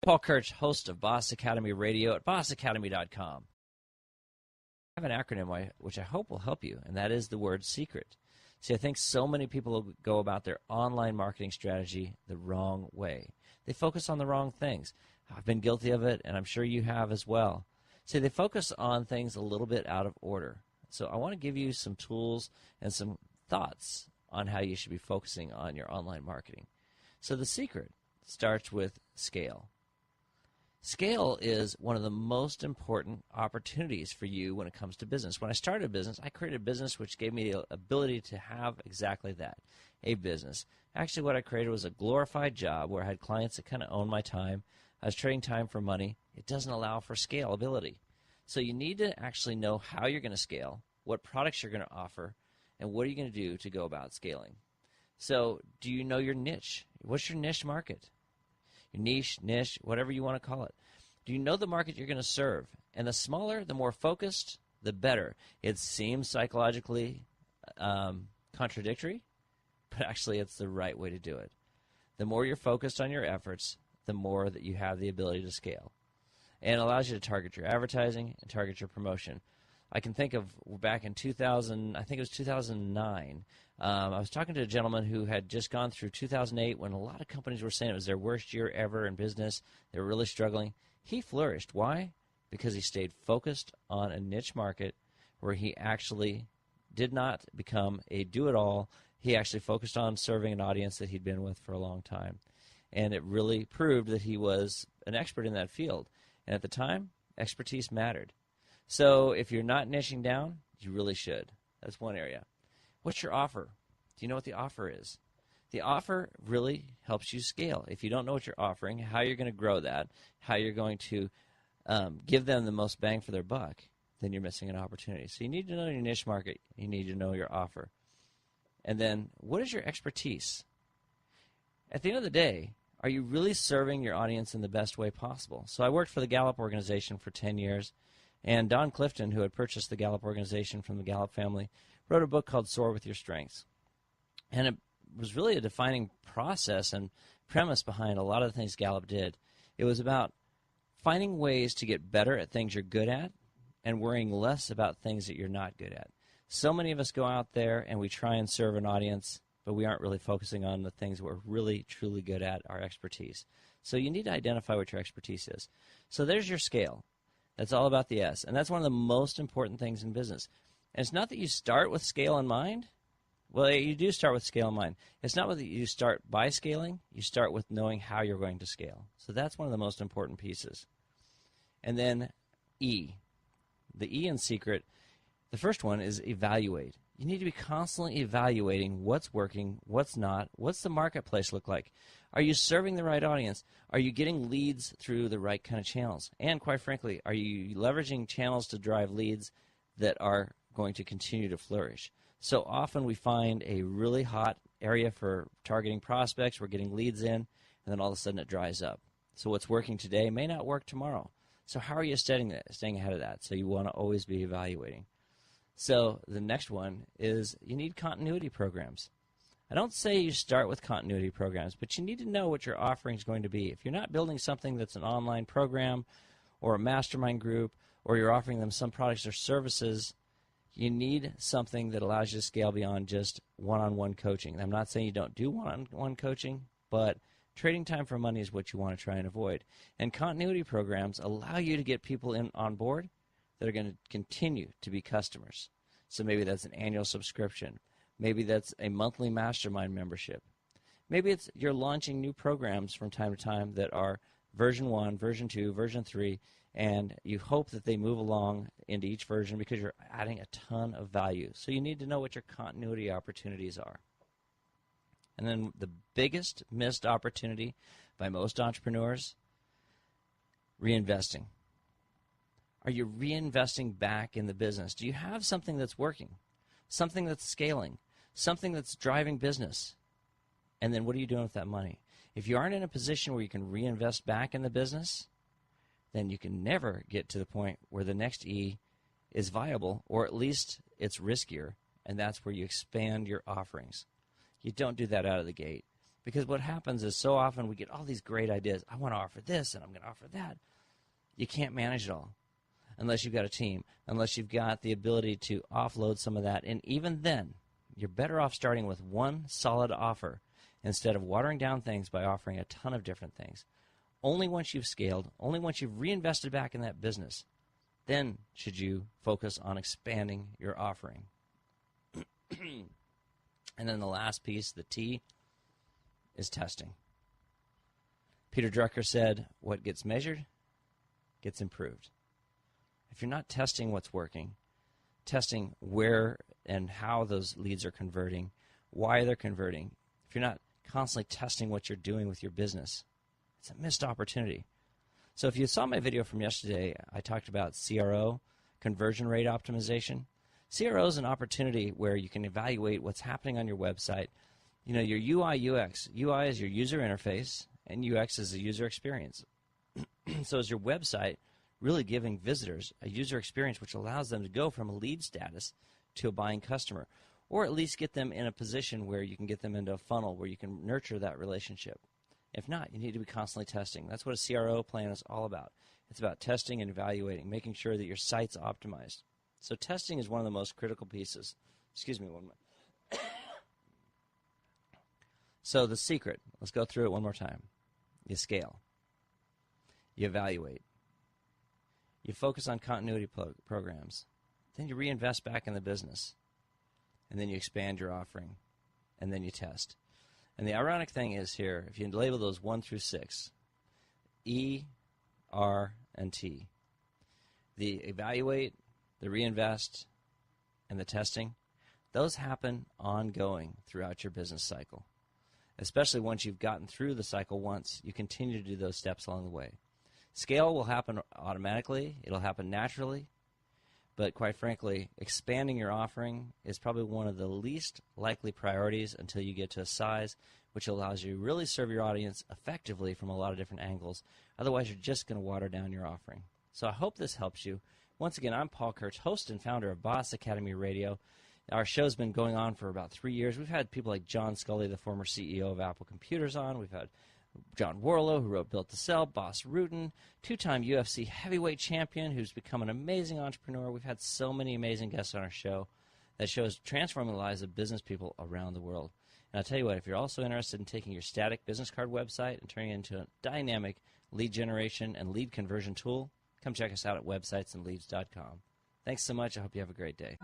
Paul Kirch, host of Boss Academy Radio at bossacademy.com. I have an acronym which I hope will help you, and that is the word secret. See, I think so many people go about their online marketing strategy the wrong way. They focus on the wrong things. I've been guilty of it, and I'm sure you have as well. See, they focus on things a little bit out of order. So I want to give you some tools and some thoughts on how you should be focusing on your online marketing. So the secret starts with scale. Scale is one of the most important opportunities for you when it comes to business. When I started a business, I created a business which gave me the ability to have exactly that, a business. Actually, what I created was a glorified job where I had clients that kind of owned my time. I was trading time for money. It doesn't allow for scalability. So you need to actually know how you're going to scale, what products you're going to offer, and what are you going to do to go about scaling. So do you know your niche? What's your niche market? Your niche, whatever you want to call it. Do you know the market you're going to serve? And the smaller, the more focused, the better. It seems psychologically contradictory, but actually it's the right way to do it. The more you're focused on your efforts, the more that you have the ability to scale. And it allows you to target your advertising and target your promotion. I can think of back in 2000, I think it was 2009, I was talking to a gentleman who had just gone through 2008 when a lot of companies were saying it was their worst year ever in business. They were really struggling. He flourished. Why? Because he stayed focused on a niche market where he actually did not become a do-it-all. He actually focused on serving an audience that he'd been with for a long time. And it really proved that he was an expert in that field. And at the time, expertise mattered. So if you're not niching down, you really should. That's one area. What's your offer? Do you know what the offer is? The offer really helps you scale. If you don't know what you're offering, how you're going to grow that, how you're going to give them the most bang for their buck, then you're missing an opportunity. So you need to know your niche market. You need to know your offer. And then what is your expertise? At the end of the day, are you really serving your audience in the best way possible? So I worked for the Gallup organization for 10 years. And Don Clifton, who had purchased the Gallup organization from the Gallup family, wrote a book called Soar With Your Strengths. And it was really a defining process and premise behind a lot of the things Gallup did. It was about finding ways to get better at things you're good at and worrying less about things that you're not good at. So many of us go out there and we try and serve an audience, but we aren't really focusing on the things we're really, truly good at, our expertise. So you need to identify what your expertise is. So there's your scale. That's all about the S. And that's one of the most important things in business. And it's not that you start with scale in mind. Well, you do start with scale in mind. It's not that you start by scaling. You start with knowing how you're going to scale. So that's one of the most important pieces. And then E. The E in secret, the first one is evaluate. You need to be constantly evaluating what's working, what's not, what's the marketplace look like. Are you serving the right audience? Are you getting leads through the right kind of channels? And quite frankly, are you leveraging channels to drive leads that are going to continue to flourish? So often we find a really hot area for targeting prospects, we're getting leads in, and then all of a sudden it dries up. So what's working today may not work tomorrow. So how are you staying ahead of that? So you want to always be evaluating. So the next one is you need continuity programs. I don't say you start with continuity programs, but you need to know what your offering is going to be. If you're not building something that's an online program or a mastermind group, or you're offering them some products or services, you need something that allows you to scale beyond just one-on-one coaching. I'm not saying you don't do one-on-one coaching, but trading time for money is what you want to try and avoid. And continuity programs allow you to get people on board that are going to continue to be customers. So maybe that's an annual subscription. Maybe that's a monthly mastermind membership. Maybe it's you're launching new programs from time to time that are version 1, version 2, version 3, and you hope that they move along into each version because you're adding a ton of value. So you need to know what your continuity opportunities are. And then the biggest missed opportunity by most entrepreneurs, reinvesting. Are you reinvesting back in the business? Do you have something that's working, something that's scaling, something that's driving business? And then what are you doing with that money? If you aren't in a position where you can reinvest back in the business, then you can never get to the point where the next E is viable, or at least it's riskier, and that's where you expand your offerings. You don't do that out of the gate. Because what happens is so often we get all these great ideas. I want to offer this and I'm going to offer that. You can't manage it all unless you've got a team, unless you've got the ability to offload some of that. And even then, you're better off starting with one solid offer instead of watering down things by offering a ton of different things. Only once you've scaled, only once you've reinvested back in that business, then should you focus on expanding your offering. And then the last piece, the T, is testing. Peter Drucker said, what gets measured gets improved. If you're not testing what's working, testing where and how those leads are converting, why they're converting, if you're not constantly testing what you're doing with your business, it's a missed opportunity. So if you saw my video from yesterday, I talked about CRO, conversion rate optimization. CRO is an opportunity where you can evaluate what's happening on your website. You know, your UI, UX. UI is your user interface, and UX is the user experience. So is your website really giving visitors a user experience which allows them to go from a lead status to a buying customer, or at least get them in a position where you can get them into a funnel where you can nurture that relationship? If not, you need to be constantly testing. That's what a CRO plan is all about. It's about testing and evaluating, making sure that your site's optimized. So testing is one of the most critical pieces. Excuse me one minute. So the secret, let's go through it one more time. You scale. You evaluate. You focus on continuity programs. Then you reinvest back in the business. And then you expand your offering. And then you test. And the ironic thing is here, if you label those 1 through 6, E, R, and T, the evaluate, the reinvest, and the testing, those happen ongoing throughout your business cycle. Especially once you've gotten through the cycle once, you continue to do those steps along the way. Scale will happen automatically. It'll happen naturally. But quite frankly, expanding your offering is probably one of the least likely priorities until you get to a size which allows you to really serve your audience effectively from a lot of different angles. Otherwise, you're just going to water down your offering. So I hope this helps you. Once again, I'm Paul Kurtz, host and founder of Boss Academy Radio. Our show's been going on for about 3 years. We've had people like John Scully, the former CEO of Apple Computers, on. We've had John Warlow, who wrote Built to Sell, Boss Rutan, two-time UFC heavyweight champion who's become an amazing entrepreneur. We've had so many amazing guests on our show. That show is transforming the lives of business people around the world. And I'll tell you what, if you're also interested in taking your static business card website and turning it into a dynamic lead generation and lead conversion tool, come check us out at websitesandleads.com. Thanks so much. I hope you have a great day.